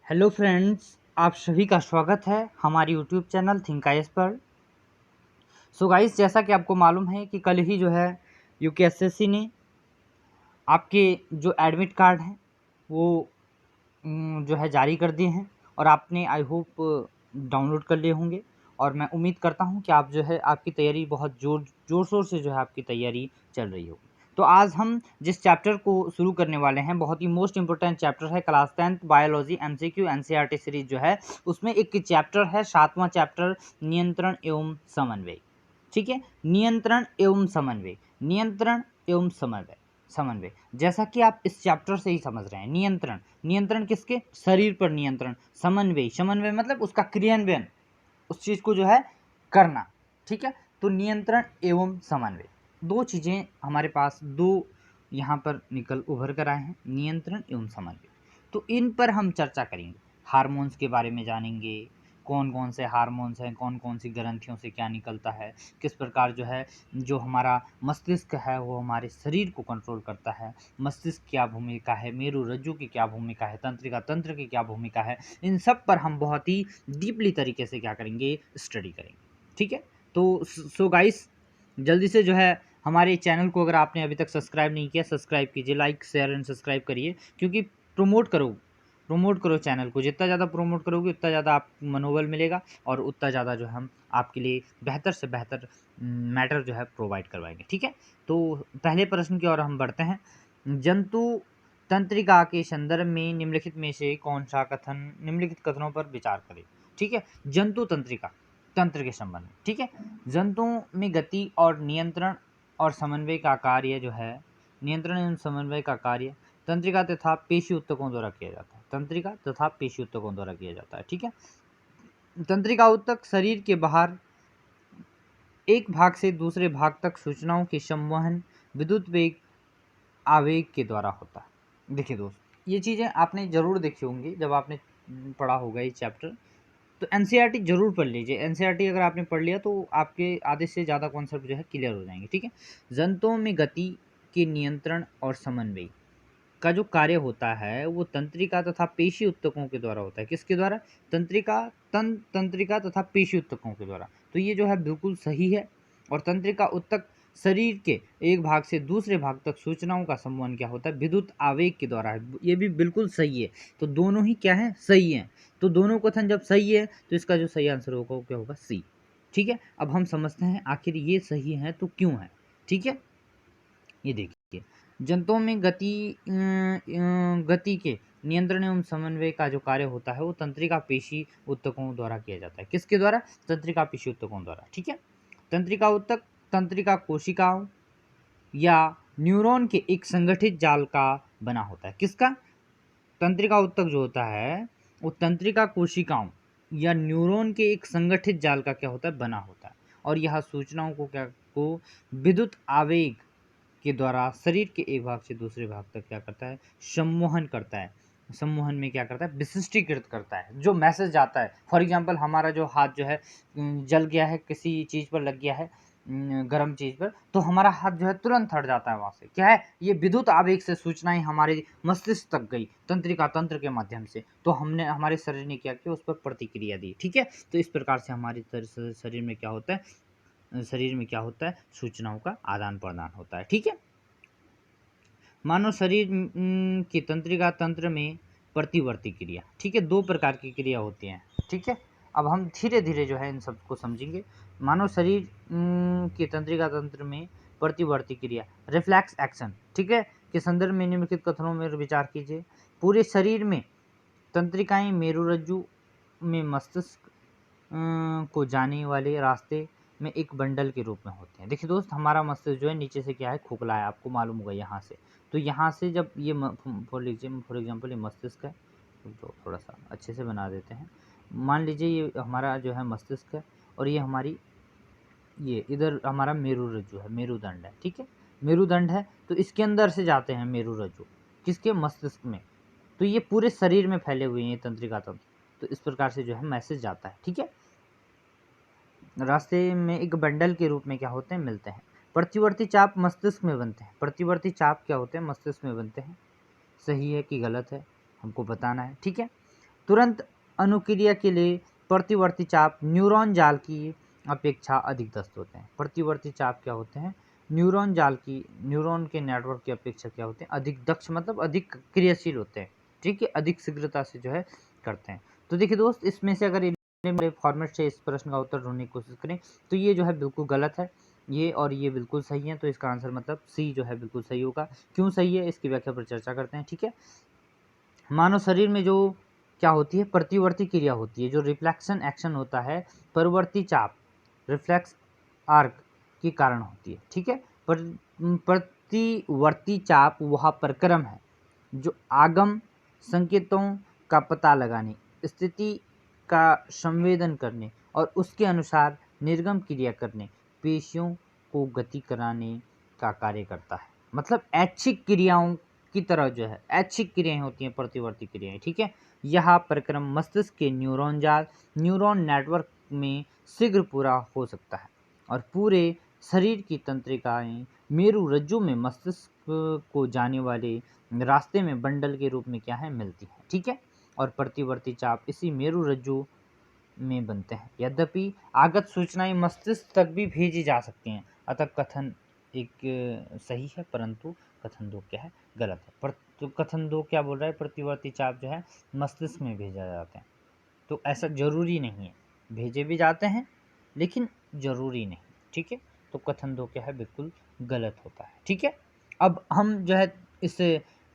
Hello friends, आप सभी का स्वागत है हमारे यूट्यूब चैनल थिंक आईएएस पर। सो गाइस, जैसा कि आपको मालूम है कि कल ही जो है यूकेएसएससी ने आपके जो एडमिट कार्ड हैं वो जो है जारी कर दिए हैं और आपने आई होप डाउनलोड कर लिए होंगे। और मैं उम्मीद करता हूं कि आप जो है आपकी तैयारी बहुत जोर शोर से जो है आपकी तैयारी चल रही होगी। तो आज हम जिस चैप्टर को शुरू करने वाले हैं बहुत ही मोस्ट इंपोर्टेंट चैप्टर है, class 10th biology MCQ NCERT series जो है उसमें एक चैप्टर है, 7वां चैप्टर, नियंत्रण एवं समन्वय। ठीक है, नियंत्रण एवं समन्वय, नियंत्रण एवं समन्वय, समन्वय। जैसा कि आप इस चैप्टर से ही समझ रहे हैं, नियंत्रण, नियंत्रण किसके, शरीर पर नियंत्रण, समन्वय, समन्वय मतलब उसका क्रियान्वयन, उस चीज को जो है करना। ठीक है, तो नियंत्रण एवं समन्वय दो चीजें हमारे पास, दो यहाँ पर निकल उभर कर आए हैं, नियंत्रण एवं समन्वय। तो इन पर हम चर्चा करेंगे, हार्मोन्स के बारे में जानेंगे, कौन कौन से हार्मोन्स हैं, कौन कौन सी ग्रंथियों से क्या निकलता है, किस प्रकार जो है जो हमारा मस्तिष्क है वो हमारे शरीर को कंट्रोल करता है, मस्तिष्क क्या भूमिका है, मेरु रज्जु की क्या भूमिका है, तंत्रिका तंत्र की क्या भूमिका है, इन सब पर हम बहुत ही डीपली तरीके से क्या करेंगे, स्टडी करेंगे। ठीक है, तो सो गाइस, जल्दी से जो है हमारे चैनल को अगर आपने अभी तक सब्सक्राइब नहीं किया, सब्सक्राइब कीजिए, लाइक शेयर एंड सब्सक्राइब करिए, क्योंकि प्रमोट करो चैनल को, जितना ज़्यादा प्रमोट करोगे उतना ज़्यादा आप मनोबल मिलेगा और उतना ज़्यादा जो हम आपके लिए बेहतर से बेहतर मैटर जो है प्रोवाइड करवाएंगे। ठीक है, तो पहले प्रश्न की ओर हम बढ़ते हैं। जंतु तंत्रिका के संदर्भ में निम्नलिखित में से कौन सा कथन, निम्नलिखित कथनों पर विचार करें। ठीक है, जंतु तंत्रिका, तंत्र के संबंध में। ठीक है, जंतुओं में गति और नियंत्रण और समन्वय का कार्य जो है, नियंत्रण एवं समन्वय का कार्य तंत्रिका तथा पेशी ऊतकों द्वारा किया जाता है, तंत्रिका तथा पेशी ऊतकों द्वारा किया जाता है। ठीक है, तंत्रिका ऊतक शरीर के बाहर एक भाग से दूसरे भाग तक सूचनाओं के संवहन विद्युत वेग आवेग के द्वारा होता है। देखिए दोस्त, ये चीज़ें आपने जरूर देखी होंगी जब आपने पढ़ा होगा ये चैप्टर, तो एनसीईआरटी जरूर पढ़ लीजिए। एनसीईआरटी अगर आपने पढ़ लिया तो आपके आधे से ज़्यादा कॉन्सेप्ट जो है क्लियर हो जाएंगे। ठीक है, जंतुओं में गति के नियंत्रण और समन्वय का जो कार्य होता है वो तंत्रिका तथा पेशी ऊतकों के द्वारा होता है। किसके द्वारा, तंत्रिका तथा पेशी ऊतकों के द्वारा। तो ये जो है बिल्कुल सही है। और तंत्रिका ऊतक शरीर के एक भाग से दूसरे भाग तक सूचनाओं का संवहन क्या होता है, विद्युत आवेग के द्वारा है। ये भी बिल्कुल सही है। तो दोनों ही क्या है, सही है। तो दोनों कथन जब सही है तो इसका जो सही आंसर होगा वो क्या होगा, सी। ठीक है, अब हम समझते हैं आखिर ये सही है तो क्यों है। ठीक है, ये देखिए, जंतुओं में गति के नियंत्रण एवं समन्वय का जो कार्य होता है वो तंत्रिका पेशी ऊतकों द्वारा किया जाता है। किसके द्वारा, तंत्रिका पेशी ऊतकों द्वारा। ठीक है, तंत्रिका ऊतक तंत्रिका कोशिकाओं या न्यूरॉन के एक संगठित जाल का बना होता है। किसका, तंत्रिका ऊतक जो होता है वो तंत्रिका कोशिकाओं या न्यूरॉन के एक संगठित जाल का क्या होता है, बना होता है। और यह सूचनाओं को क्या को विद्युत आवेग के द्वारा शरीर के एक भाग से दूसरे भाग तक क्या करता है, सम्मोहन करता है। सम्मोहन में क्या करता है, विशिष्टीकृत करता है। जो मैसेज जाता है, फॉर एग्जांपल हमारा जो हाथ जो है जल गया है, किसी चीज़ पर लग गया है, गर्म चीज़ पर, तो हमारा हाथ जो है तुरंत हट जाता है वहाँ से। क्या है, ये विद्युत आवेग से सूचनाएं हमारे मस्तिष्क तक गई तंत्रिका तंत्र के माध्यम से, तो हमने, हमारे शरीर ने क्या किया, उस पर प्रतिक्रिया दी। ठीक है, तो इस प्रकार से हमारे शरीर में क्या होता है, शरीर में क्या होता है, सूचनाओं का आदान प्रदान होता है। ठीक है, मानव शरीर की तंत्रिका तंत्र में प्रतिवर्ती क्रिया। ठीक है, दो प्रकार की क्रिया होती हैं। ठीक है, अब हम धीरे धीरे जो है इन सबको समझेंगे। मानव शरीर की तंत्रिका तंत्र में प्रतिवर्ती क्रिया, रिफ्लेक्स एक्शन, ठीक है, के संदर्भ में निम्नलिखित कथनों में विचार कीजिए। पूरे शरीर में तंत्रिकाएं मेरुरज्जु में मस्तिष्क को जाने वाले रास्ते में एक बंडल के रूप में होते हैं। देखिए दोस्त, हमारा मस्तिष्क जो है नीचे से क्या है, खोखला है, आपको मालूम होगा यहाँ से। तो यहाँ से जब ये फॉर एग्जाम्पल ये मस्तिष्क है, तो थोड़ा सा अच्छे से बना देते हैं। मान लीजिए ये हमारा जो है मस्तिष्क है और ये हमारी, ये इधर हमारा मेरुरज्जु है, मेरुदंड है। ठीक है, मेरुदंड है तो इसके अंदर से जाते हैं मेरुरज्जु, किसके, मस्तिष्क में। तो ये पूरे शरीर में फैले हुए हैं ये तंत्रिका तंत्र। तो इस प्रकार से जो है मैसेज जाता है। ठीक है, रास्ते में एक बंडल के रूप में क्या होते हैं, मिलते हैं। प्रतिवर्ती चाप मस्तिष्क में बनते हैं। प्रतिवर्ती चाप क्या होते हैं, मस्तिष्क में बनते हैं। सही है कि गलत है, हमको बताना है। ठीक है, तुरंत अनुक्रिया के लिए प्रतिवर्ती चाप न्यूरॉन जाल की अपेक्षा अधिक दस्त होते हैं। प्रतिवर्ती चाप क्या होते हैं? न्यूरॉन के नेटवर्क की अपेक्षा क्या होते हैं? अधिक दक्ष, मतलब अधिक क्रियाशील होते हैं। ठीक है, अधिक शीघ्रता से जो है करते हैं। तो देखिए दोस्त, इसमें से अगर फॉर्मेट से इस प्रश्न का उत्तर ढूंढने की कोशिश करें तो ये जो है बिल्कुल गलत है, ये और ये बिल्कुल सही है। तो इसका आंसर मतलब सी जो है बिल्कुल सही होगा। क्यों सही है इसकी व्याख्या पर चर्चा करते हैं। ठीक है, मानव शरीर में जो क्या होती है? प्रतिवर्ती क्रिया होती है, जो रिफ्लेक्शन एक्शन होता है परवर्ती चाप रिफ्लेक्स आर्क के कारण होती है। ठीक है, प्रतिवर्ती चाप वह प्रक्रम है जो आगम संकेतों का पता लगाने, स्थिति का संवेदन करने और उसके अनुसार निर्गम क्रिया करने, पेशियों को गति कराने का कार्य करता है। मतलब ऐच्छिक क्रियाओं की तरह जो है ऐच्छिक क्रियाएं होती हैं प्रतिवर्ती क्रियाएं। ठीक है, यह प्रक्रम मस्तिष्क के न्यूरॉन नेटवर्क में शीघ्र पूरा हो सकता है और पूरे शरीर की तंत्रिकाएं मेरु रज्जु में मस्तिष्क को जाने वाले रास्ते में बंडल के रूप में क्या है? मिलती है। ठीक है, और प्रतिवर्ती चाप इसी मेरु रज्जु में बनते हैं। यद्यपि आगत सूचनाएं मस्तिष्क तक भी भेजी जा सकती हैं, अतः कथन एक सही है, परंतु कथन 2 क्या है? गलत है। पर तो कथन 2 क्या बोल रहा है? प्रतिवर्ती चाप जो है मस्तिष्क में भेजा जाते हैं। तो ऐसा जरूरी नहीं है, भेजे भी जाते हैं लेकिन जरूरी नहीं। ठीक है, तो कथन 2 क्या है? बिल्कुल गलत होता है। ठीक है, अब हम जो है इस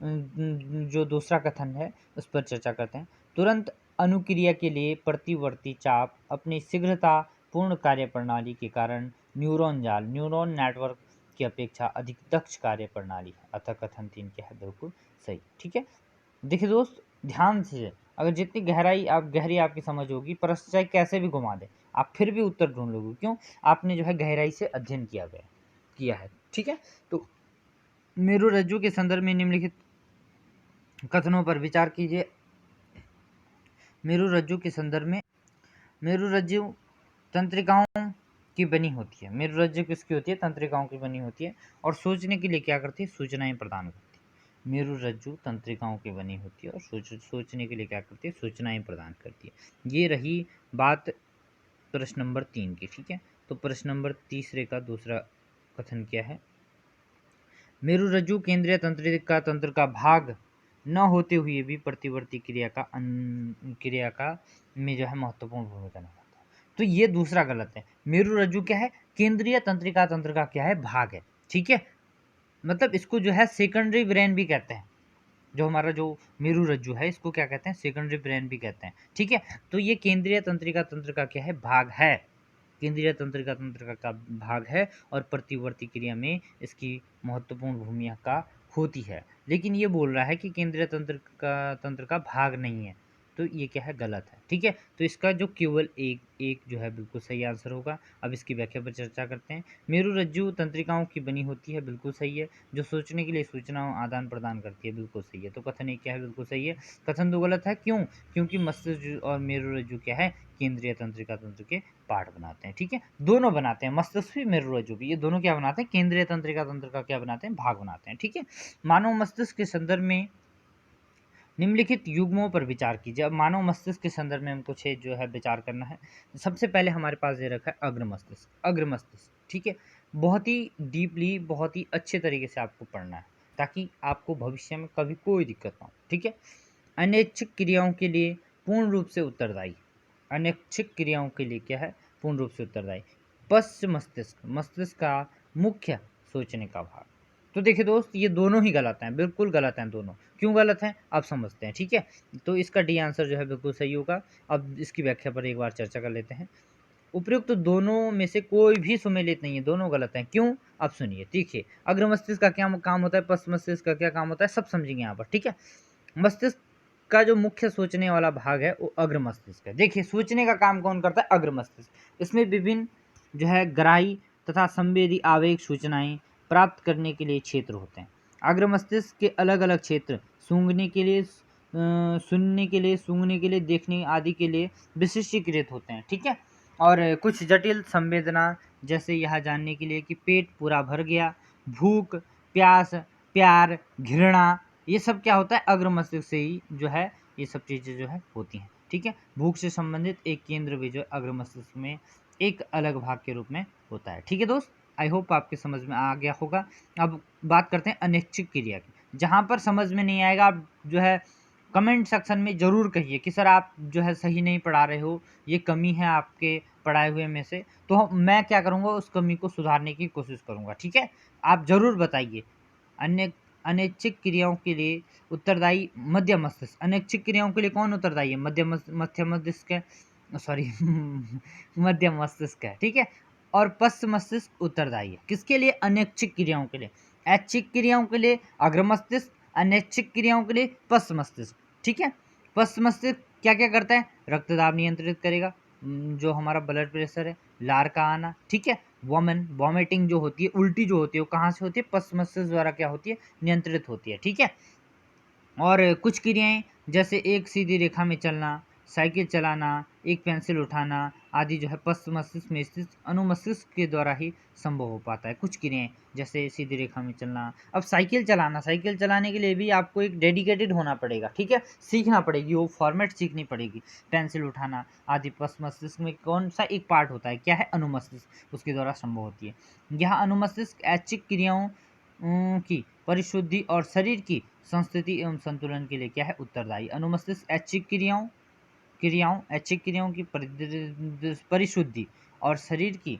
जो दूसरा कथन है उस पर चर्चा करते हैं। तुरंत अनुक्रिया के लिए प्रतिवर्ती चाप अपनी शीघ्रता पूर्ण कार्यप्रणाली के कारण न्यूरॉन नेटवर्क की अपेक्षा अधिक दक्ष कार्यप्रणाली है, अतः कथन 3 क्या है? बिल्कुल सही। ठीक है, देखिए दोस्त, ध्यान से अगर जितनी गहरी आपकी समझ होगी, प्रश्न चाहे कैसे भी घुमा दे, आप फिर भी उत्तर ढूंढ लोगे। क्यों? आपने जो है गहराई से अध्ययन किया है। ठीक है, तो मेरु रज्जु के संदर्भ में निम्नलिखित कथनों पर विचार कीजिए। मेरु रज्जु के संदर्भ में मेरु रज्जु तंत्रिकाओं की बनी होती है। मेरु रज्जु किसकी होती है? तंत्रिकाओं की बनी होती है और सोचने के लिए क्या करती है? सूचनाएं प्रदान करती है। मेरु रज्जु तंत्रिकाओं की बनी होती है और सोचने के लिए क्या करती है? सूचनाएं प्रदान करती है। ये रही बात प्रश्न नंबर 3 की। ठीक है, तो प्रश्न नंबर तीसरे का दूसरा कथन क्या है? मेरु रज्जु केंद्रीय तंत्र का भाग न होते हुए भी प्रतिवर्ती क्रिया का में जो है महत्वपूर्ण भूमिका निभाता है। तो ये दूसरा गलत है। मेरु रज्जु क्या है? केंद्रीय तंत्र का क्या है? भाग है। ठीक है, मतलब इसको जो है सेकेंडरी ब्रेन भी कहते हैं। जो हमारा जो मेरु रज्जु है इसको क्या कहते हैं? सेकेंडरी ब्रेन भी कहते हैं। ठीक है, तो ये केंद्रीय तंत्र का क्या है? भाग है। केंद्रीय तंत्र का भाग है और प्रतिवर्ती क्रिया में इसकी महत्वपूर्ण भूमिका होती है। लेकिन ये बोल रहा है कि केंद्रीय तंत्र का भाग नहीं है, तो ये क्या है? गलत है। ठीक है, तो इसका जो केवल एक जो है बिल्कुल सही आंसर होगा। अब इसकी व्याख्या पर चर्चा करते हैं। मेरु रज्जु तंत्रिकाओं की बनी होती है, बिल्कुल सही है। जो सोचने के लिए सूचनाओं आदान प्रदान करती है, बिल्कुल सही है। तो कथन 1 क्या है? बिल्कुल सही है। कथन 2 गलत है। क्यों? क्योंकि मस्तिष्क और मेरु रज्जु क्या है? केंद्रीय तंत्र के पार्ट बनाते हैं। ठीक है, दोनों बनाते हैं, मस्तिष्क भी मेरु रज्जु भी, ये दोनों क्या बनाते हैं? केंद्रीय तंत्र का क्या बनाते हैं? भाग बनाते हैं। ठीक है, मानव मस्तिष्क के संदर्भ में निम्नलिखित युग्मों पर विचार कीजिए। अब मानव मस्तिष्क के संदर्भ में हमको 6 जो है विचार करना है। सबसे पहले हमारे पास दे रखा है अग्र मस्तिष्क। ठीक है, बहुत ही डीपली, बहुत ही अच्छे तरीके से आपको पढ़ना है ताकि आपको भविष्य में कभी कोई दिक्कत ना हो। ठीक है, अनैच्छिक क्रियाओं के लिए पूर्ण रूप से उत्तरदायी। अनैच्छिक क्रियाओं के लिए क्या है? पूर्ण रूप से उत्तरदायी। पश्च मस्तिष्क का मुख्य सोचने का भाग। तो देखिए दोस्त, ये दोनों ही गलत हैं, बिल्कुल गलत हैं दोनों। क्यों गलत हैं आप समझते हैं। ठीक है, तो इसका डी आंसर जो है बिल्कुल सही होगा। अब इसकी व्याख्या पर एक बार चर्चा कर लेते हैं। उपयुक्त दोनों में से कोई भी सुमेलित नहीं है, दोनों गलत हैं। क्यों? आप सुनिए। देखिए, अग्र मस्तिष्क का क्या काम होता है, पश्च मस्तिष्क का क्या काम होता है, सब समझेंगे यहाँ पर। ठीक है, मस्तिष्क का जो मुख्य सोचने वाला भाग है वो अग्र मस्तिष्क है। देखिए, सोचने का काम कौन करता है? अग्र मस्तिष्क। इसमें विभिन्न जो है ग्राही तथा संवेदी आवेग सूचनाएं प्राप्त करने के लिए क्षेत्र होते हैं। अग्र मस्तिष्क के अलग अलग क्षेत्र सूंघने के लिए, सुनने के लिए, सूंघने के लिए, देखने आदि के लिए विशिष्टीकृत होते हैं। ठीक है, और कुछ जटिल संवेदना जैसे यह जानने के लिए कि पेट पूरा भर गया, भूख, प्यास, प्यार, घृणा, ये सब क्या होता है? अग्र मस्तिष्क से ही जो है ये सब चीज़ें जो है होती हैं। ठीक है, भूख से संबंधित एक केंद्र भी जो है अग्र मस्तिष्क में एक अलग भाग के रूप में होता है। ठीक है दोस्त, आई होप आपके समझ में आ गया होगा। अब बात करते हैं अनैच्छिक क्रिया की। जहाँ पर समझ में नहीं आएगा आप जो है कमेंट सेक्शन में ज़रूर कहिए कि सर आप जो है सही नहीं पढ़ा रहे हो, ये कमी है आपके पढ़ाए हुए में से, तो मैं क्या करूँगा उस कमी को सुधारने की कोशिश करूँगा। ठीक है, आप ज़रूर बताइए। अन्य अनैच्छिक क्रियाओं के लिए उत्तरदायी मध्य मस्तिष्क। अनैच्छिक क्रियाओं के लिए कौन उत्तरदायी है? मध्य मस्तिष्क है, सॉरी मध्य मस्तिष्क है। ठीक है, और पश्च मस्तिष्क उत्तरदायी है। किसके लिए? अनैच्छिक क्रियाओं के लिए। ऐच्छिक क्रियाओं के लिए अग्र मस्तिष्क, अनैच्छिक क्रियाओं के लिए पश्च मस्तिष्क। ठीक है, पश्च मस्तिष्क क्या क्या करता है? रक्तदाब नियंत्रित करेगा, जो हमारा ब्लड प्रेशर है, लार का आना। ठीक है, वॉमिटिंग जो होती है, उल्टी जो होती है, वो कहाँ से होती है? पश्च मस्तिष्क द्वारा क्या होती है? नियंत्रित होती है। ठीक है, और कुछ क्रियाएं जैसे एक सीधी रेखा में चलना, साइकिल चलाना, एक पेंसिल उठाना आदि जो है पश्च मस्तिष्क में स्थित अनुमस्तिष्क के द्वारा ही संभव हो पाता है। कुछ क्रियाएं जैसे सीधी रेखा में चलना। अब साइकिल चलाना, साइकिल चलाने के लिए भी आपको एक डेडिकेटेड होना पड़ेगा। ठीक है, सीखना पड़ेगी, वो फॉर्मेट सीखनी पड़ेगी। पेंसिल उठाना आदि पश्च मस्तिष्क में कौन सा एक पार्ट होता है? क्या है? अनुमस्तिष्क, उसके द्वारा संभव होती है। यहाँ अनुमस्तिष्क ऐच्छिक क्रियाओं की परिशुद्धि और शरीर की संस्थिति एवं संतुलन के लिए क्या है? उत्तरदायी। अनुमस्तिष्क ऐच्छिक ऐच्छिक क्रियाओं की परिशुद्धि और शरीर की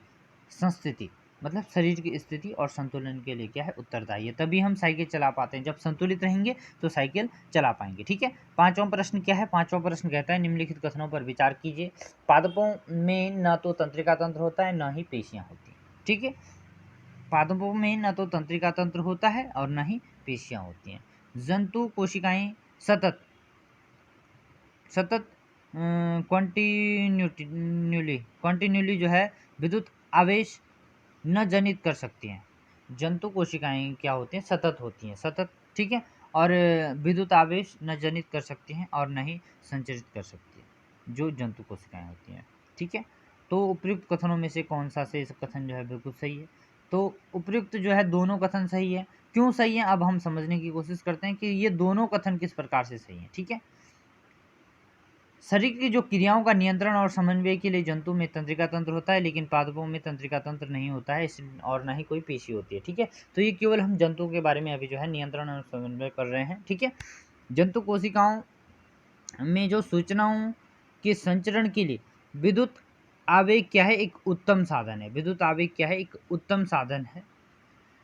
संस्थिति, मतलब शरीर की स्थिति और संतुलन के लिए क्या है? उत्तरदायी है। तभी हम साइकिल चला पाते हैं, जब संतुलित रहेंगे तो साइकिल चला पाएंगे। ठीक है, पांचवा प्रश्न क्या है? पांचवा प्रश्न कहता है निम्नलिखित कथनों पर विचार कीजिए। पादपों में न तो तंत्रिका तंत्र होता है न ही पेशियां होती हैं। ठीक है, पादपों में न तो तंत्रिका तंत्र होता है और न ही पेशियां होती हैं। जंतु कोशिकाएं सतत सतत कंटिन्यूली जो है विद्युत आवेश न जनित कर सकती हैं। जंतु कोशिकाएं क्या होती हैं? सतत होती हैं, सतत। ठीक है, और विद्युत आवेश न जनित कर सकती हैं और न ही संचरित कर सकती है, जो जंतु कोशिकाएं होती हैं। ठीक है, तो उपयुक्त कथनों में से कौन सा से कथन जो है बिल्कुल सही है? तो उपयुक्त जो है दोनों कथन सही है। क्यों सही है? अब हम समझने की कोशिश करते हैं कि ये दोनों कथन किस प्रकार से सही है। ठीक है, शरीर की जो क्रियाओं का नियंत्रण और समन्वय के लिए जंतु में तंत्रिका तंत्र होता है, लेकिन पादपों में तंत्रिका तंत्र नहीं होता है, और ना ही कोई पेशी होती है। ठीक है, तो ये केवल हम जंतुओं के बारे में अभी जो है नियंत्रण और समन्वय कर रहे हैं। ठीक है, जंतु कोशिकाओं में जो सूचनाओं के संचरण के लिए विद्युत आवेग क्या है? एक उत्तम साधन है। विद्युत आवेग क्या है? एक उत्तम साधन है,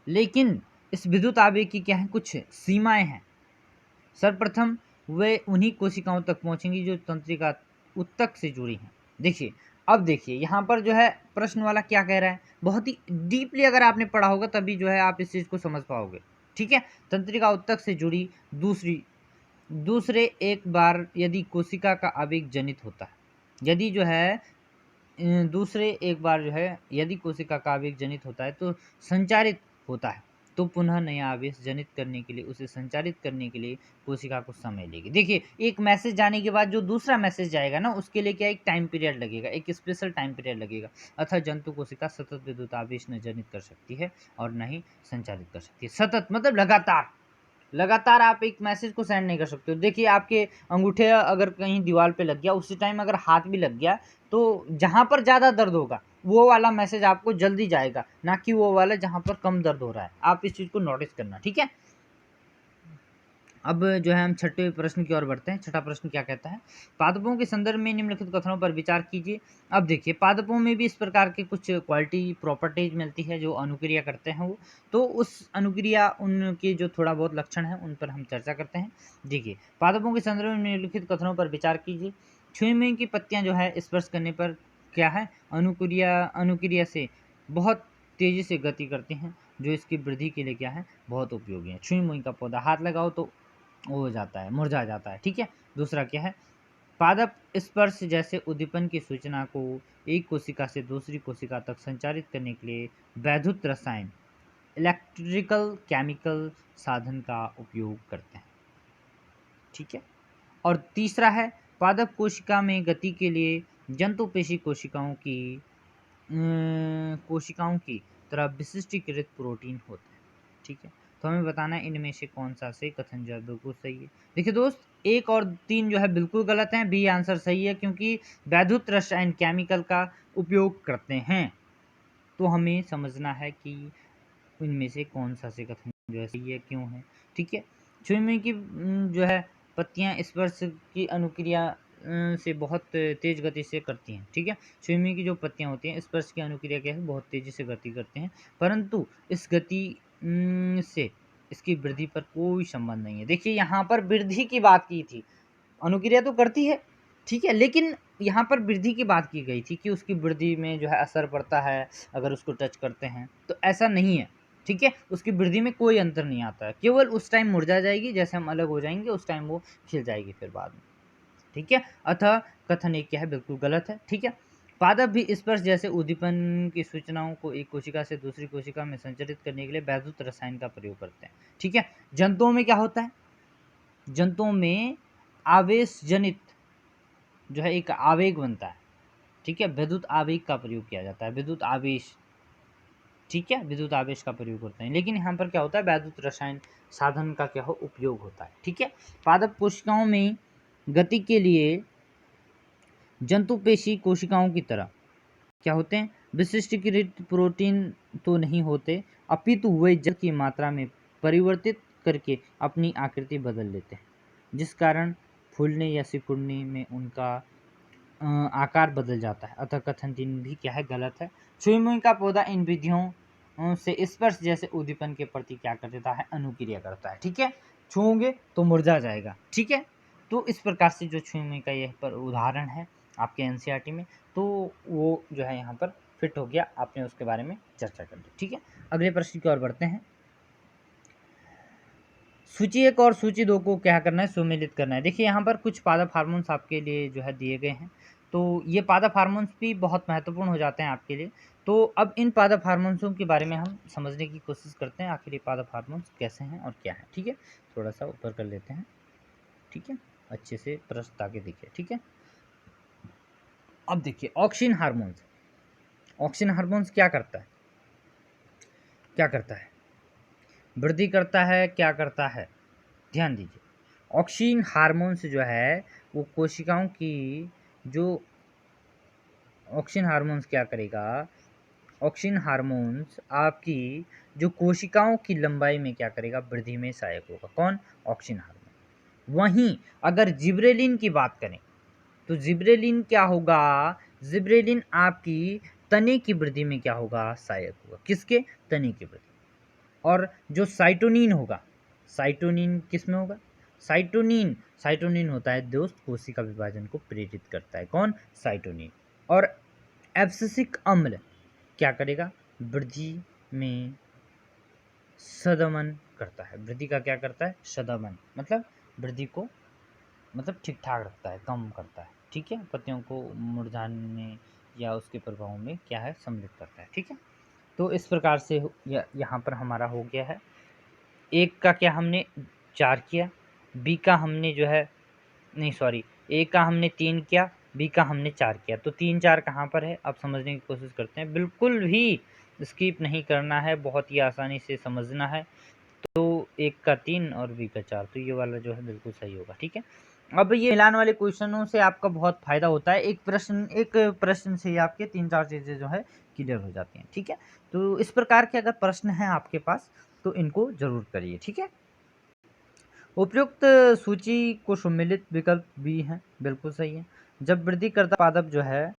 लेकिन इस विद्युत आवेग की क्या है? कुछ सीमाएं हैं। सर्वप्रथम वे उन्हीं कोशिकाओं तक पहुंचेंगी जो तंत्रिका ऊतक से जुड़ी हैं। देखिए, अब देखिए यहाँ पर जो है प्रश्न वाला क्या कह रहा है, बहुत ही डीपली अगर आपने पढ़ा होगा तभी जो है आप इस चीज़ को समझ पाओगे। ठीक है, तंत्रिका ऊतक से जुड़ी दूसरे एक बार यदि कोशिका का आवेग जनित होता है, यदि जो है दूसरे एक बार जो है यदि कोशिका का आवेग जनित होता है तो संचारित होता है, तो पुनः नया आवेश जनित करने के लिए, उसे संचारित करने के लिए कोशिका को समय लेगी। देखिए, एक मैसेज जाने के बाद जो दूसरा मैसेज जाएगा ना, उसके लिए क्या एक टाइम पीरियड लगेगा, एक स्पेशल टाइम पीरियड लगेगा। अतः जंतु कोशिका सतत विद्युत आवेश न जनित कर सकती है और न ही संचारित कर सकती है। सतत मतलब लगातार, लगातार आप एक मैसेज को सेंड नहीं कर सकते हो। देखिए, आपके अंगूठे अगर कहीं दीवार पे लग गया, उसी टाइम अगर हाथ भी लग गया, तो जहाँ पर ज़्यादा दर्द होगा वो वाला मैसेज आपको जल्दी जाएगा, ना कि वो वाला जहाँ पर कम दर्द हो रहा है। आप इस चीज़ को नोटिस करना। ठीक है, अब जो है हम छठे प्रश्न की ओर बढ़ते हैं। छठा प्रश्न क्या कहता है? पादपों के संदर्भ में निम्नलिखित कथनों पर विचार कीजिए। अब देखिए, पादपों में भी इस प्रकार के कुछ क्वालिटी प्रॉपर्टीज मिलती है जो अनुक्रिया करते हैं वो, तो उस अनुक्रिया उनके जो थोड़ा बहुत लक्षण है उन पर हम चर्चा करते हैं। देखिए, पादपों के संदर्भ में निम्नलिखित कथनों पर विचार कीजिए। छुई मुई की पत्तियां जो है स्पर्श करने पर क्या है? अनुक्रिया से बहुत तेजी से गति करती हैं, जो इसकी वृद्धि के लिए क्या है? बहुत उपयोगी है। छुई मुई का पौधा हाथ लगाओ तो वो हो जाता है, मुरझा जाता है। ठीक है, दूसरा क्या है? पादप स्पर्श जैसे उद्दीपन की सूचना को एक कोशिका से दूसरी कोशिका तक संचारित करने के लिए वैद्युत रसायन, इलेक्ट्रिकल केमिकल साधन का उपयोग करते हैं। ठीक है, और तीसरा है पादप कोशिका में गति के लिए जंतु पेशी कोशिकाओं की तरह विशिष्टीकृत प्रोटीन होते हैं। ठीक है, तो हमें बताना है इनमें से कौन सा से कथन जो है बिल्कुल सही है। देखिए दोस्त, 1 और 3 जो है बिल्कुल गलत हैं, बी आंसर सही है क्योंकि वैद्युत रसायन केमिकल का उपयोग करते हैं। तो हमें समझना है कि इनमें से कौन सा से कथन जो है सही है, क्यों है, ठीक है। छुई की जो है पत्तियां स्पर्श की अनुक्रिया से बहुत तेज गति से करती हैं, ठीक है। छुई की जो पत्तियां होती हैं स्पर्श की अनुक्रिया क्या है, बहुत तेजी से गति करते हैं, परंतु इस गति से इसकी वृद्धि पर कोई संबंध नहीं है। देखिए यहाँ पर वृद्धि की बात की थी, अनुक्रिया तो करती है, ठीक है, लेकिन यहाँ पर वृद्धि की बात की गई थी कि उसकी वृद्धि में जो है असर पड़ता है अगर उसको टच करते हैं, तो ऐसा नहीं है, ठीक है। उसकी वृद्धि में कोई अंतर नहीं आता है, केवल उस टाइम मुरझा जाएगी, जैसे हम अलग हो जाएंगे उस टाइम वो खिल जाएगी फिर बाद में, ठीक है। अतः कथन एक क्या है, बिल्कुल गलत है, ठीक है। पादप भी स्पर्श जैसे उद्दीपन की सूचनाओं को एक कोशिका से दूसरी कोशिका में संचरित करने के लिए वैद्युत रसायन का प्रयोग करते हैं, ठीक है। जंतुओं में क्या होता है, जंतुओं में आवेश जनित जो है एक आवेग बनता है, ठीक है, विद्युत आवेग का प्रयोग किया जाता है, विद्युत आवेश, ठीक है, विद्युत आवेश का प्रयोग करते हैं। लेकिन यहाँ पर क्या होता है, वैद्युत रसायन साधन का क्या हो उपयोग होता है, ठीक है। पादप कोशिकाओं में गति के लिए जंतु पेशी कोशिकाओं की तरह क्या होते हैं, विशिष्टीकृत प्रोटीन तो नहीं होते, अपितु वे जल की मात्रा में परिवर्तित करके अपनी आकृति बदल लेते हैं, जिस कारण फूलने या सिकुड़ने में उनका आकार बदल जाता है। अतः कथन 3 भी क्या है, गलत है। छुई मुई का पौधा इन विधियों से स्पर्श जैसे उद्दीपन के प्रति क्या कर देता है, अनुक्रिया करता है, ठीक है। छूओगे तो मुरझा जाएगा, ठीक है। तो इस प्रकार से जो छुई मुई का यह पर उदाहरण है आपके एनसीईआरटी में, तो वो जो है यहाँ पर फिट हो गया, आपने उसके बारे में चर्चा कर ली, ठीक है। अगले प्रश्न की ओर बढ़ते हैं। सूची 1 और सूची 2 को क्या करना है, सुमेलित करना है। देखिए यहाँ पर कुछ पादप हार्मोन्स आपके लिए जो है दिए गए हैं, तो ये पादप हार्मोन्स भी बहुत महत्वपूर्ण हो जाते हैं आपके लिए। तो अब इन पादप हार्मोन्सों के बारे में हम समझने की कोशिश करते हैं, आखिर ये पादप हार्मोन्स कैसे हैं और क्या है, ठीक है। थोड़ा सा ऊपर कर लेते हैं, ठीक है, अच्छे से प्रश्न ताकि दिखे, ठीक है। अब देखिए ऑक्सिन हार्मोन्स, ऑक्सिन हार्मोन्स क्या करता है, क्या करता है, वृद्धि करता है, क्या करता है, ध्यान दीजिए। ऑक्सिन हार्मोन्स जो है वो कोशिकाओं की जो ऑक्सिन हार्मोन्स क्या करेगा, ऑक्सिन हार्मोन्स आपकी जो कोशिकाओं की लंबाई में क्या करेगा, वृद्धि में सहायक होगा। कौन, ऑक्सिन हार्मोन। वहीं अगर जिब्रेलिन की बात करें तो जिब्रेलिन क्या होगा, जिब्रेलिन आपकी तने की वृद्धि में क्या होगा, सहायक होगा। किसके, तने की वृद्धि। और जो साइटोनिन होगा, साइटोनिन किस में होगा, साइटोनिन, साइटोनिन होता है दोस्त कोशिका विभाजन को प्रेरित करता है, कौन, साइटोनिन। और एब्सिसिक अम्ल क्या करेगा, वृद्धि में सदमन करता है, वृद्धि का क्या करता है, सदमन, मतलब वृद्धि को मतलब ठीक ठाक रखता है, कम करता है, ठीक है, पत्तियों को मुरझाने या उसके प्रभाव में क्या है, सम्मिलित करता है, ठीक है। तो इस प्रकार से यहाँ पर हमारा हो गया है, एक का क्या हमने 4 किया, बी का हमने जो है नहीं सॉरी, ए का हमने 3 किया, बी का हमने 4 किया। तो 3 4 कहाँ पर है, अब समझने की कोशिश करते हैं, बिल्कुल भी स्किप नहीं करना है, बहुत ही आसानी से समझना है। तो एक का 3 और बी का 4, तो ये वाला जो है बिल्कुल सही होगा, ठीक है। अब ये मिलान वाले क्वेश्चनों से आपका बहुत फायदा होता है, एक प्रश्न से ही आपके 3 4 चीज़ें जो है क्लियर हो जाती हैं, ठीक है। तो इस प्रकार के अगर प्रश्न हैं आपके पास तो इनको जरूर करिए, ठीक है। उपयुक्त सूची को सम्मिलित विकल्प भी है, बिल्कुल सही है। जब वृद्धि करता पादप जो है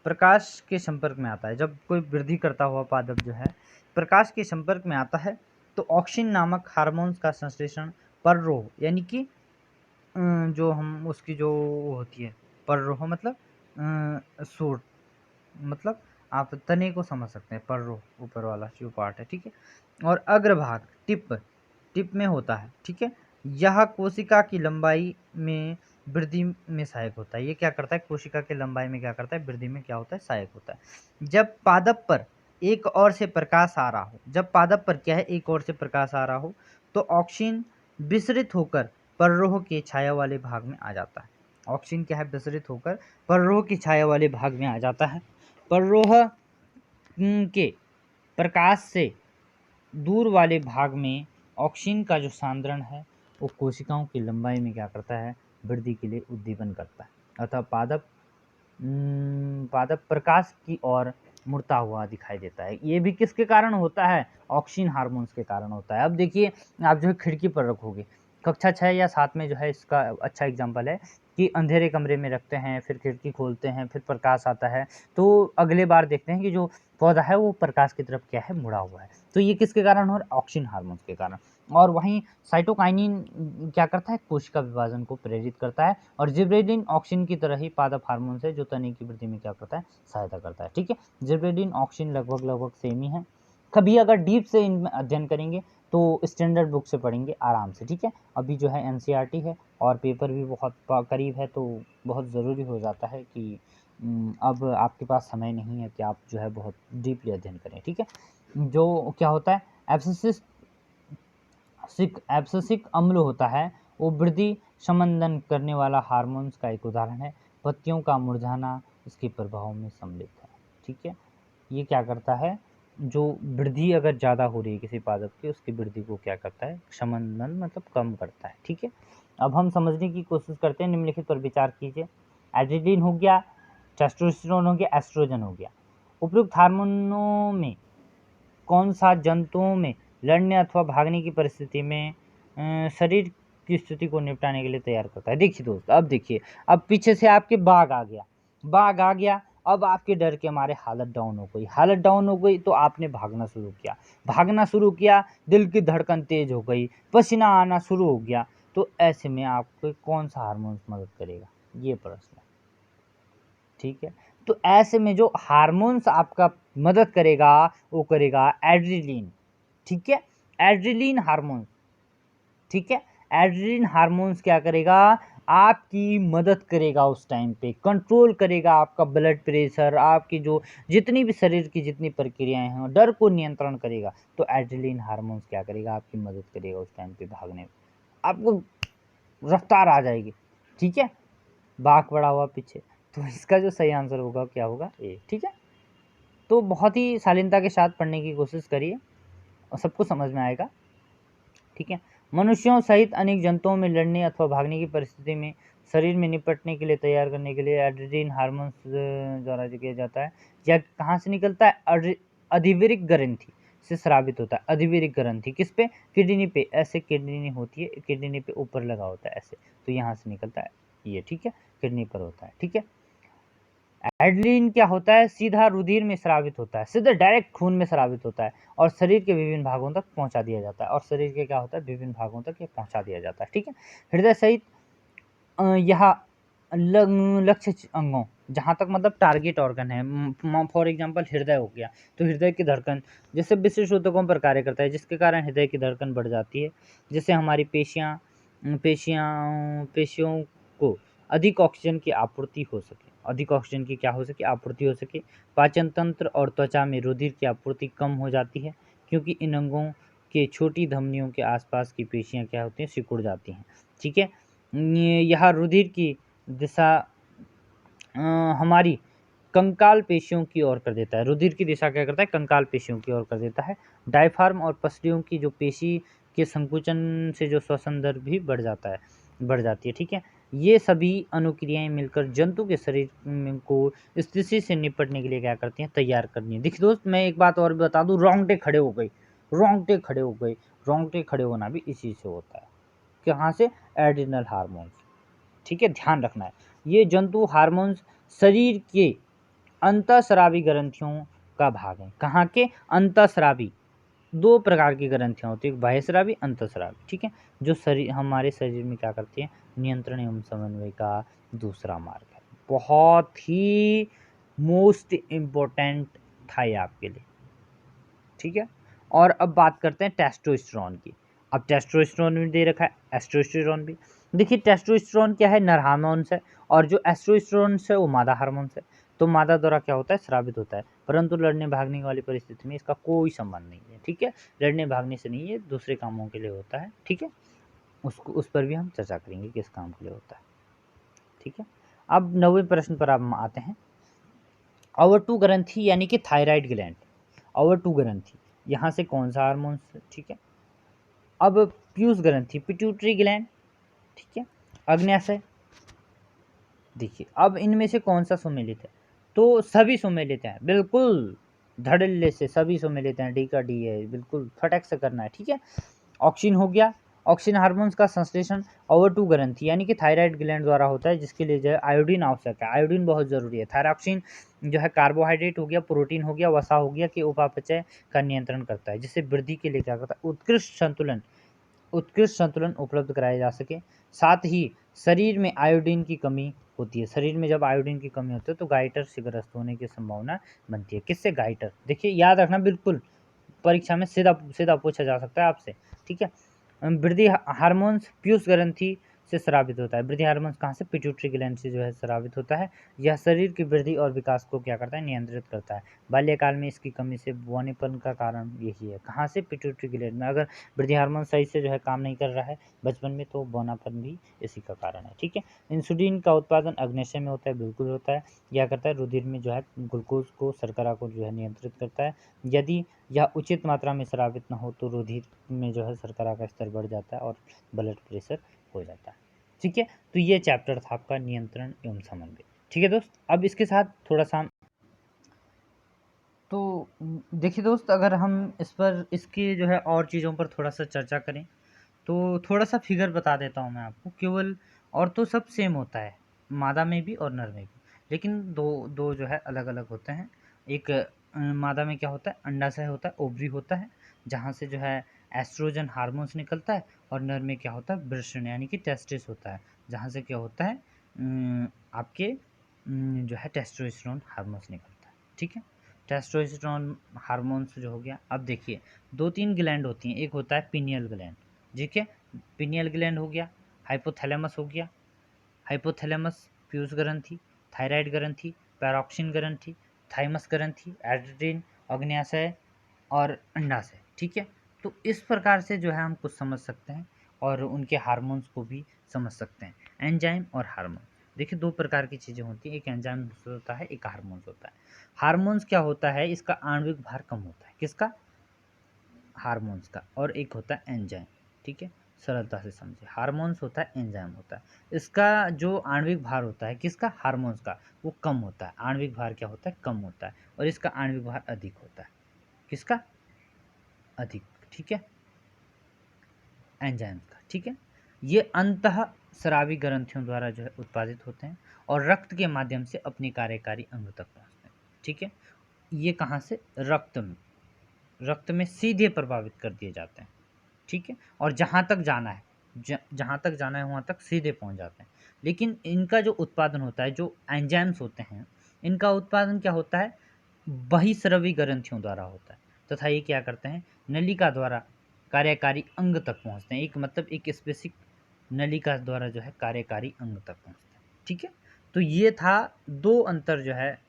प्रकाश के संपर्क में आता है, जब कोई वृद्धि करता हुआ पादप जो है प्रकाश के संपर्क में आता है तो ऑक्सिन नामक हार्मोन्स का संश्लेषण पररोह यानी कि जो हम उसकी जो होती है पररोह मतलब सूट, मतलब आप तने को समझ सकते हैं, पररोह ऊपर वाला जो पार्ट है, ठीक है। और अग्रभाग टिप, टिप में होता है, ठीक है। यह कोशिका की लंबाई में वृद्धि में सहायक होता है। ये क्या करता है, कोशिका की लंबाई में क्या करता है, वृद्धि में क्या होता है, सहायक होता है। जब पादप पर एक ओर से प्रकाश आ रहा हो, जब पादप पर क्या है, एक ओर से प्रकाश आ रहा हो तो ऑक्सीजन विसरित होकर पररोह के छाया वाले भाग में आ जाता है। ऑक्सीजन क्या है, विसरित होकर पररोह की छाया वाले भाग में आ जाता है। पररोह के प्रकाश से दूर वाले भाग में ऑक्सीन का जो सांद्रण है वो कोशिकाओं की लंबाई में क्या करता है, वृद्धि के लिए उद्दीपन करता है। अतः पादप प्रकाश की ओर मुड़ता हुआ दिखाई देता है। ये भी किसके कारण होता है, ऑक्सीन हार्मोन्स के कारण होता है। अब देखिए, आप जो है खिड़की पर रखोगे, कक्षा 6 या 7 में जो है इसका अच्छा एग्जाम्पल है कि अंधेरे कमरे में रखते हैं, फिर खिड़की खोलते हैं, फिर प्रकाश आता है, तो अगले बार देखते हैं कि जो पौधा है वो प्रकाश की तरफ क्या है, मुड़ा हुआ है। तो ये किसके कारण हो रहा है, ऑक्सीन हार्मोन्स के कारण। और वहीं साइटोकाइनिन क्या करता है, कोशिका विभाजन को प्रेरित करता है, और जिबरेलिन ऑक्सीन की तरह ही पादप हार्मोन है जो तने की वृद्धि में क्या करता है, सहायता करता है। ठीक है, जिबरेलिन ऑक्सीन लगभग सेम ही है। कभी अगर डीप से इनमें अध्ययन करेंगे तो स्टैंडर्ड बुक से पढ़ेंगे आराम से। ठीक है, अभी जो है एनसीईआरटी है और पेपर भी बहुत करीब है, तो बहुत ज़रूरी हो जाता है कि अब आपके पास समय नहीं है कि आप जो है बहुत डीपली अध्ययन करें। ठीक है, जो क्या होता है, एब्सिसिक अम्ल होता है, वो वृद्धि संबंधन करने वाला हार्मोन्स का एक उदाहरण है। पत्तियों का मुरझाना इसके प्रभाव में सम्मिलित है। ठीक है, ये क्या करता है, जो वृद्धि अगर ज़्यादा हो रही है किसी पादप की, उसकी वृद्धि को क्या करता है, संबंधन मतलब कम करता है। ठीक है, अब हम समझने की कोशिश करते हैं, निम्नलिखित पर विचार कीजिए। एड्रेनलिन हो गया, टेस्टोस्टेरोन हो गया, एस्ट्रोजन हो गया। उपयुक्त हार्मोनों में कौन सा जंतुओं में लड़ने अथवा भागने की परिस्थिति में शरीर की स्थिति को निपटाने के लिए तैयार करता है। देखिए दोस्त, अब देखिए, अब पीछे से आपके बाघ आ गया, अब आपके डर के मारे हालत डाउन हो गई, तो आपने भागना शुरू किया, दिल की धड़कन तेज हो गई, पसीना आना शुरू हो गया, तो ऐसे में आपको कौन सा हार्मोन मदद करेगा, ये प्रश्न है। ठीक है, तो ऐसे में जो हार्मोन्स आपका मदद करेगा वो करेगा एड्रेनलिन। ठीक है, एड्रेनलिन हार्मोन्स। ठीक है, एड्रेनलिन हार्मोन्स क्या करेगा, आपकी मदद करेगा, उस टाइम पे कंट्रोल करेगा आपका ब्लड प्रेशर, आपकी जो जितनी भी शरीर की जितनी प्रक्रियाएं हैं, डर को नियंत्रण करेगा। तो एड्रेनलिन हार्मोन्स क्या करेगा, आपकी मदद करेगा उस टाइम पे भागने में, आपको रफ्तार आ जाएगी। ठीक है, बाघ पड़ा हुआ पीछे, तो इसका जो सही आंसर होगा क्या होगा, ए। ठीक है, तो बहुत ही शालीनता के साथ पढ़ने की कोशिश करिए और सबको समझ में आएगा। ठीक है, मनुष्यों सहित अनेक जंतुओं में लड़ने अथवा भागने की परिस्थिति में शरीर में निपटने के लिए तैयार करने के लिए एड्रेनलिन हार्मोन द्वारा जो किया जाता है, यह कहाँ से निकलता है, अधिविरिक ग्रंथि से स्रावित होता है। अधिविरिक ग्रंथि किस पे, किडनी पे, ऐसे किडनी होती है, किडनी पे ऊपर लगा होता है ऐसे, तो यहाँ से निकलता है ये। ठीक है, किडनी पर होता है। ठीक है, एड्रेनलिन क्या होता है, सीधा रुधिर में स्रावित होता है, सीधा डायरेक्ट खून में स्रावित होता है और शरीर के विभिन्न भागों तक पहुंचा दिया जाता है, और शरीर के क्या होता है, विभिन्न भागों तक ये पहुंचा दिया जाता है। ठीक है, हृदय सहित यह लक्ष्य अंगों, जहाँ तक मतलब टारगेट ऑर्गन है, फॉर एग्जांपल हृदय हो गया, तो हृदय की धड़कन जैसे विशिष्ट ऊतकों पर कार्य करता है, जिसके कारण हृदय की धड़कन बढ़ जाती है, जिससे हमारी पेशियों को अधिक ऑक्सीजन की आपूर्ति हो सके, आपूर्ति हो सके। पाचन तंत्र और त्वचा में रुधिर की आपूर्ति कम हो जाती है, क्योंकि इन अंगों के छोटी धमनियों के आसपास की पेशियां क्या होती हैं, सिकुड़ जाती हैं। ठीक है, यह रुधिर की दिशा हमारी कंकाल पेशियों की ओर कर देता है, रुधिर की दिशा क्या करता है, कंकाल पेशियों की ओर कर देता है। डायफ्राम और पसलियों की जो पेशी के संकुचन से जो श्वसन दर भी बढ़ जाती है। ठीक है, ये सभी अनुक्रियाएं मिलकर जंतु के शरीर को स्थिति से निपटने के लिए क्या करती हैं, तैयार करनी है। देखिए दोस्त, मैं एक बात और बता दूं, रोंगटे खड़े हो गए, रोंगटे खड़े होना भी इसी से होता है, कहाँ से, एड्रिनल हार्मोन्स। ठीक है, ध्यान रखना है, ये जंतु हार्मोन्स शरीर के अंतःस्रावी ग्रंथियों का भाग है। कहाँ के, अंतःस्रावी, दो प्रकार की ग्रंथियां होती है, बाह्यस्रावी, अंतःस्रावी। ठीक है, जो हमारे शरीर में क्या करती है, नियंत्रण एवं समन्वय का दूसरा मार्ग है। बहुत ही मोस्ट इम्पोर्टेंट था ये आपके लिए। ठीक है, और अब बात करते हैं टेस्टोस्टेरोन की। अब टेस्टोस्टेरोन भी दे रखा है, एस्ट्रोस्टेरोन भी। देखिए, टेस्टोस्टेरोन क्या है, नर हार्मोन्स है, और जो एस्ट्रोस्टेरोन है वो मादा हार्मोन्स है। तो मादा द्वारा क्या होता है, स्रावित होता है, परंतु लड़ने भागने वाली परिस्थिति में इसका कोई संबंध नहीं है। ठीक है, लड़ने भागने से नहीं, ये दूसरे कामों के लिए होता है। ठीक है, उस पर भी हम चर्चा करेंगे किस काम के लिए होता है। ठीक है, अब 90वें प्रश्न पर हम आते हैं। अवर टू ग्रंथि यानी कि थायराइड ग्लैंड, अवर टू ग्रंथि, यहाँ से कौन सा हार्मोन, ठीक है, अब पीयूष ग्रंथि, पिट्यूटरी ग्लैंड, ठीक है, अग्न्याशय। देखिए अब इनमें से कौन सा सुमेलित है, तो सभी सुमेलित हैं, बिल्कुल धड़ल्ले से सभी सुमेलित हैं, डी का डी है, बिल्कुल फटक से करना है, ठीक है। ऑक्सीन हो गया, ऑक्सीन हार्मोन्स का संश्लेषण ओवर टू ग्रंथि यानी कि थायराइड ग्लैंड द्वारा होता है, जिसके लिए जो है आयोडीन आवश्यक है, आयोडीन बहुत जरूरी है। थायरॉक्सिन जो है कार्बोहाइड्रेट हो गया, प्रोटीन हो गया, वसा हो गया, कि उपापचय का नियंत्रण करता है, जिससे वृद्धि के लिए क्या करता है, उत्कृष्ट संतुलन उपलब्ध कराया जा सके। साथ ही शरीर में आयोडीन की कमी होती है, शरीर में जब आयोडीन की कमी होती है तो गाइटर से ग्रस्त होने की संभावना बनती है। किससे, गाइटर। देखिए याद रखना, बिल्कुल परीक्षा में सीधा सीधा पूछा जा सकता है आपसे, ठीक है। वृद्धि हार्मोन्स पीयूष ग्रंथि से स्रावित होता है, वृद्धि हार्मोन्स कहाँ से, पिट्यूटरी ग्लैंड से जो है स्रावित होता है। यह शरीर की वृद्धि और विकास को क्या करता है, नियंत्रित करता है। बाल्यकाल में इसकी कमी से बौनेपन का कारण यही है, कहाँ से, पिट्यूटरी ग्लैंड में। अगर वृद्धि हार्मोन सही से जो है काम नहीं कर रहा है बचपन में, तो बौनापन भी इसी का कारण है, ठीक है। इंसुलिन का उत्पादन अग्न्याशय में होता है, बिल्कुल होता है। क्या करता है, रुधिर में जो है ग्लूकोज को, शर्करा को जो है नियंत्रित करता है। यदि यह उचित मात्रा में स्रावित न हो तो रुधिर में जो है शर्करा का स्तर बढ़ जाता है और ब्लड प्रेशर हो जाता है, ठीक है। तो ये चैप्टर था आपका नियंत्रण एवं समन्वय, ठीक है दोस्त। अब इसके साथ थोड़ा सा तो देखिए दोस्त, अगर हम इस पर इसके जो है और चीज़ों पर थोड़ा सा चर्चा करें तो थोड़ा सा फिगर बता देता हूँ मैं आपको। केवल और तो सब सेम होता है, मादा में भी और नर में भी, लेकिन दो दो जो है अलग अलग होते हैं। एक मादा में क्या होता है, अंडाशय होता है, ओवरी होता है, जहाँ से जो है एस्ट्रोजन हार्मोन्स निकलता है। और नर में क्या होता है, वृषण यानी कि टेस्टिस होता है, जहाँ से क्या होता है, आपके जो है टेस्टोस्टेरोन हार्मोन्स निकलता है, ठीक है। टेस्टोस्टेरोन हार्मोन्स जो हो गया। अब देखिए दो तीन ग्लैंड होती हैं, एक होता है पिनियल ग्लैंड, ठीक है, पिनियल ग्लैंड हो गया, हाइपोथैलेमस हो गया, हाइपोथैलेमस पीयूष ग्रंथि, थायराइड ग्रंथि, पैरोक्सिन ग्रंथि, थाइमस ग्रंथि, एड्रिन, अग्न्याशय और अंडाशय, ठीक है। तो इस प्रकार से जो है हम कुछ समझ सकते हैं और उनके हार्मोन्स को भी समझ सकते हैं। एंजाइम और हार्मोन, देखिए दो प्रकार की चीज़ें होती हैं, एक एंजाइम होता है, एक हार्मोन्स होता है। हार्मोन्स क्या होता है, इसका आणविक भार कम होता है, किसका, हार्मोन्स का, और एक होता है एंजाइम, ठीक है। सरलता से समझे, हार्मोन्स होता है, एंजाइम होता है। इसका जो आणविक भार होता है, किसका, हार्मोन्स का, वो कम होता है। आणविक भार क्या होता है, कम होता है, और इसका आणविक भार अधिक होता है, किसका, अधिक, ठीक है, एंजाइम का, ठीक है। ये अंतः स्रावी ग्रंथियों द्वारा जो है उत्पादित होते हैं और रक्त के माध्यम से अपनी कार्यकारी अंग तक पहुंचते हैं, ठीक है। ये कहाँ से, रक्त में सीधे प्रभावित कर दिए जाते हैं, ठीक है। और जहाँ तक जाना है, जहाँ तक जाना है वहाँ तक सीधे पहुँच जाते हैं। लेकिन इनका जो उत्पादन होता है, जो एंजाइम्स होते हैं, इनका उत्पादन क्या होता है, बहिस्रवी ग्रंथियों द्वारा होता है, तथा ये क्या करते हैं, नलिका द्वारा कार्यकारी अंग तक पहुँचते हैं। एक मतलब एक स्पेसिफिक नलिका द्वारा जो है कार्यकारी अंग तक पहुँचते हैं, ठीक है। तो ये था दो अंतर जो है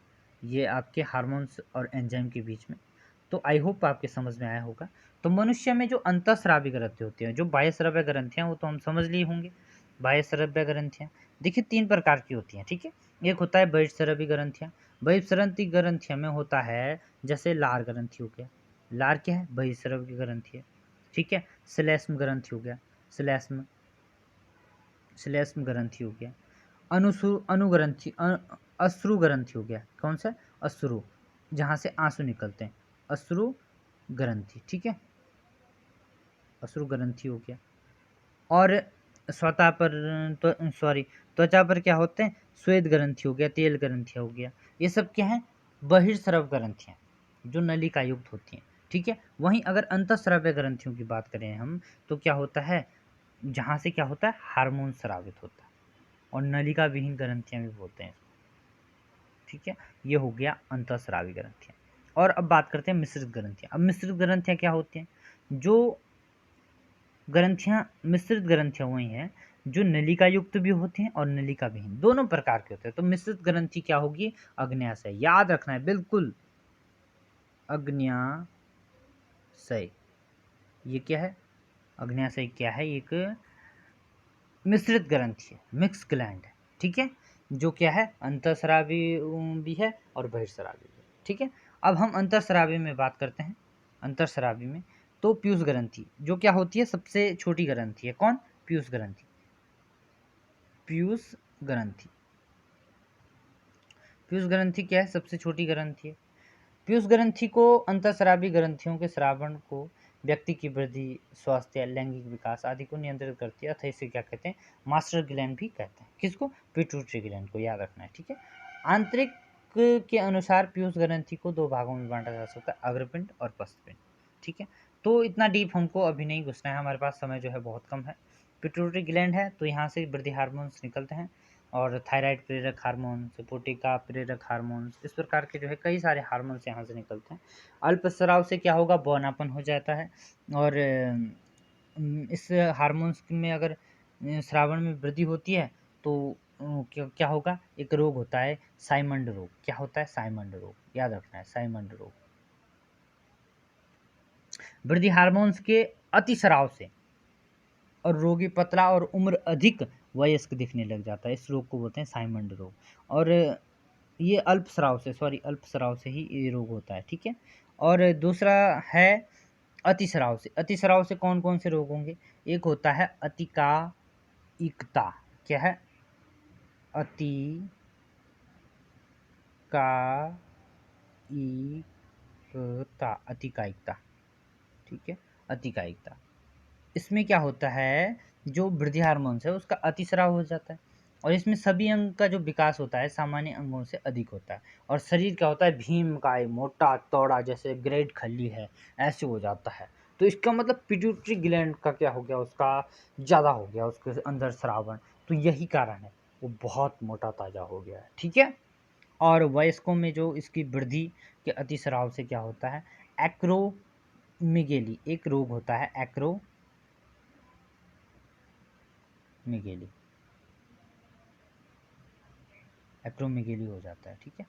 ये आपके हार्मोन्स और एंजाइम के बीच में। तो आई होप आपके समझ में आया होगा। तो मनुष्य में जो अंतःस्रावी ग्रंथि होती हैं, जो बाह्यस्राव्य ग्रंथियाँ, वो तो हम समझ लिए होंगे। बाह्यस्राव्य ग्रंथियाँ देखिए तीन प्रकार की होती हैं, ठीक है। एक होता है बहिस्रावी ग्रंथियाँ। बहिस्रावी ग्रंथियों में होता है जैसे लार ग्रंथि हो गया, लार क्या है, बहिस्रावी ग्रंथि है, ठीक है। श्लेष्म ग्रंथि हो गया, श्लेष्म श्लेष्म ग्रंथि हो गया। अनुग्रंथि, अश्रु ग्रंथि हो गया, कौन सा, अश्रु, जहाँ से आंसू निकलते हैं, अश्रु ग्रंथि, ठीक है, अश्रु ग्रंथि हो गया। और स्वता पर तो सॉरी त्वचा पर क्या होते हैं, श्वेत ग्रंथि हो गया, तेल ग्रंथि हो गया। ये सब क्या है, बहिर्स्राव ग्रंथियाँ जो नलिका युक्त होती हैं, ठीक है। वहीं अगर अंतःस्राव्य ग्रंथियों की बात करें हम, तो क्या होता है, जहाँ से क्या होता है, हार्मोन स्रावित होता है, और नलिका विहीन ग्रंथियाँ भी बोलते हैं, ठीक है। ये हो गया अंतःस्रावी ग्रंथियाँ। और अब बात करते हैं मिश्रित ग्रंथियाँ। अब मिश्रित ग्रंथियाँ क्या होती हैं, जो ग्रंथियाँ, मिश्रित ग्रंथियाँ वही हैं जो नलिका युक्त भी होती हैं और नलिका विहीन, दोनों प्रकार के होते हैं। तो मिश्रित ग्रंथि क्या होगी, अग्न्याशय, याद रखना है बिल्कुल, अग्न्याशय, ये क्या है, अग्न्याशय क्या है, एक मिश्रित ग्रंथि है, मिक्स ग्लैंड है, ठीक है, जो क्या है, अंतःस्रावी भी है और बहिर्स्रावी भी है, ठीक है। अब हम अंतःस्रावी में बात करते हैं। अंतःस्रावी में तो पीयूष ग्रंथि जो क्या होती है, सबसे छोटी ग्रंथि है। कौन? पीयूष ग्रंथि। पीयूष ग्रंथि, पीयूष ग्रंथि क्या है? सबसे छोटी ग्रंथि है। पीयूष ग्रंथि को अंतःस्रावी ग्रंथियों के श्रावण को व्यक्ति की वृद्धि, स्वास्थ्य, लैंगिक विकास आदि को नियंत्रित करती है, अतः इसे क्या कहते हैं? मास्टर ग्लैंड भी कहते हैं। किसको? पिट्यूटरी ग्लैंड को, याद रखना है, ठीक है। आंतरिक के अनुसार पीयूष ग्रंथि को दो भागों में बांटा जा सकता है, अग्रपिंड और पश्चपिंड, ठीक है। तो इतना डीप हमको अभी नहीं घुसना है, हमारे पास समय जो है बहुत कम है। पिट्यूटरी ग्लैंड है तो यहाँ से वृद्धि हार्मोन्स निकलते हैं, और थायराइड प्रेरक हार्मोन, सुपोटिका प्रेरक हार्मोन, इस प्रकार के जो है कई सारे हार्मोन्स यहाँ से निकलते हैं। अल्पस्राव से क्या होगा? बौनापन हो जाता है, और इस हार्मोन्स में अगर श्रावण में वृद्धि होती है तो क्या क्या होगा? एक रोग होता है साइमंड रोग। क्या होता है? साइमंड रोग, याद रखना है, साइमंड रोग। वृद्धि हार्मोन्स के अतिस्राव से और रोगी पतला और उम्र अधिक वयस्क दिखने लग जाता है, इस रोग को बोलते हैं साइमंड रोग। और ये अल्पस्राव से, सॉरी, अल्पस्राव से ही ये रोग होता है, ठीक है। और दूसरा है अतिस्राव से। अतिस्राव से कौन कौन से रोग होंगे? एक होता है अतिकायिकता। क्या है? अतिकायिकता, ठीक है, अतिकायिकता। इसमें क्या होता है? जो वृद्धि हार्मोन्स है उसका अतिस्राव हो जाता है, और इसमें सभी अंग का जो विकास होता है सामान्य अंगों से अधिक होता है, और शरीर क्या होता है? भीमकाय, मोटा तौड़ा, जैसे ग्रेट खली है, ऐसे हो जाता है। तो इसका मतलब पिट्यूटरी ग्लैंड का क्या हो गया? उसका ज़्यादा हो गया, उसके अंदर श्रावण, तो यही कारण है, वो बहुत मोटा ताजा हो गया है, ठीक है। और वयस्कों में जो इसकी वृद्धि के अतिस्राव से क्या होता है? एक्रोमेगेली एक रोग होता है, एक्रोमेगेली, एक्रोमेगेली हो जाता है, ठीक है,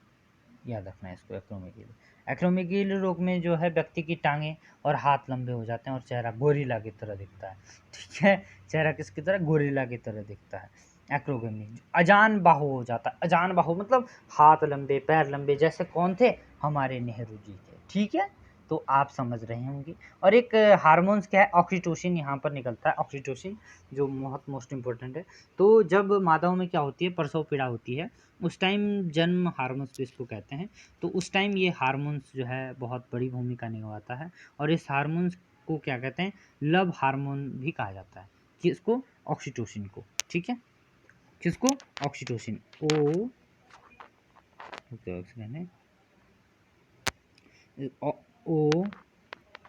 याद रखना है इसको, एक्रोमेगेली। एक्रोमेगेली रोग में जो है व्यक्ति की टांगें और हाथ लंबे हो जाते हैं, और चेहरा गोरिल्ला की तरह दिखता है, ठीक है। चेहरा किसकी तरह? गोरिल्ला की तरह दिखता है। एक्रोगेमी, अजान बाहु हो जाता है। अजान बाहु मतलब हाथ लंबे, पैर लंबे, जैसे कौन थे? हमारे नेहरू जी थे, ठीक है। तो आप समझ रहे होंगे। और एक हार्मोन्स क्या है? ऑक्सीटोसिन यहाँ पर निकलता है, ऑक्सीटोसिन, जो बहुत मोस्ट इंपॉर्टेंट है। तो जब मादाओं में क्या होती है? प्रसव पीड़ा होती है, उस टाइम जन्म हार्मोन्स भी इसको कहते हैं, तो उस टाइम ये हार्मोन्स जो है बहुत बड़ी भूमिका निभाता है, और इस हार्मोन्स को क्या कहते हैं? लव हार्मोन भी कहा जाता है। किसको? ऑक्सीटोसिन को, ठीक है। किसको? ऑक्सीटोसिन, ओ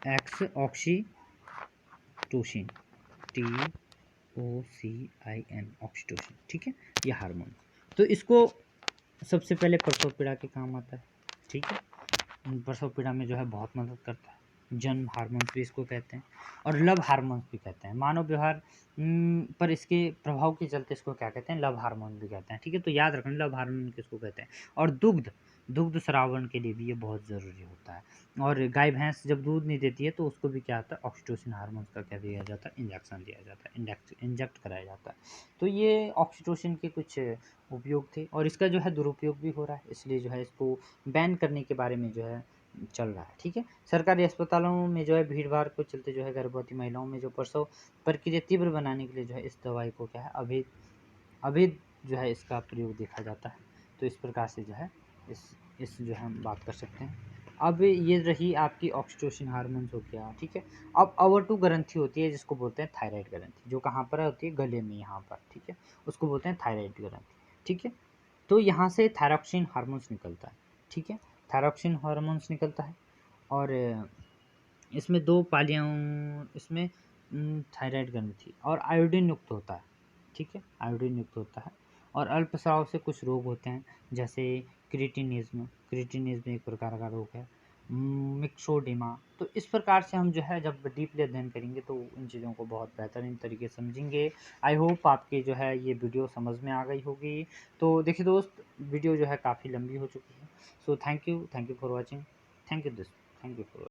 एक्स, ऑक्सीटोसिन, TOCIN, ऑक्सीटोसिन, ठीक है, ये हार्मोन। तो इसको सबसे पहले प्रसव पीड़ा के काम आता है, ठीक है। प्रसव पीड़ा में जो है बहुत मदद करता है। जन्म हार्मोन्स भी इसको कहते हैं, और लव हार्मोन्स भी कहते हैं। मानव व्यवहार पर इसके प्रभाव के चलते इसको क्या कहते हैं? लव हार्मोन भी कहते हैं, ठीक है। तो याद रखना लव हार्मोन किसको कहते हैं। और दुग्ध श्रावण के लिए भी ये बहुत ज़रूरी होता है। और गाय भैंस जब दूध नहीं देती है तो उसको भी क्या आता है? ऑक्सीटोसिन हार्मोन का क्या दिया जाता है? इंजेक्शन दिया जाता है, इंजेक्ट कराया जाता है। तो ये ऑक्सीटोसिन के कुछ उपयोग थे, और इसका जो है दुरुपयोग भी हो रहा है, इसलिए जो है इसको बैन करने के बारे में जो है चल रहा है, ठीक है। सरकारी अस्पतालों में जो है भीड़-भाड़ को चलते जो है गर्भवती महिलाओं में जो प्रसव प्रक्रिया तीव्र बनाने के लिए जो है इस दवाई को क्या है? अवैध जो है इसका प्रयोग देखा जाता है। तो इस प्रकार से जो है इस जो है हम बात कर सकते हैं। अब ये रही आपकी ऑक्सीटोसिन हार्मोन्स हो गया, ठीक है। अब अवटु ग्रंथि होती है जिसको बोलते हैं थायराइड ग्रंथि, जो कहाँ पर होती है? गले में, यहाँ पर, ठीक है। उसको बोलते हैं थायराइड ग्रंथि, ठीक है। तो यहाँ से थायरॉक्सिन हार्मोन्स निकलता है, ठीक है। थायरॉक्सिन हार्मोन्स निकलता है, और इसमें दो पालियाँ, इसमें थायराइड ग्रंथि और आयोडीन युक्त होता है, ठीक है, आयोडीन युक्त होता है। और अल्पस्राव से कुछ रोग होते हैं, जैसे क्रिटिनिज्म एक प्रकार का रोग है, मिक्सोडिमा। तो इस प्रकार से हम जो है जब डीपली अध्ययन करेंगे तो इन चीज़ों को बहुत बेहतरीन तरीके से समझेंगे। आई होप आपके जो है ये वीडियो समझ में आ गई होगी। तो देखिए दोस्त, वीडियो जो है काफ़ी लंबी हो चुकी है। So thank you for watching. Thank you दोस्त, थैंक यू फॉर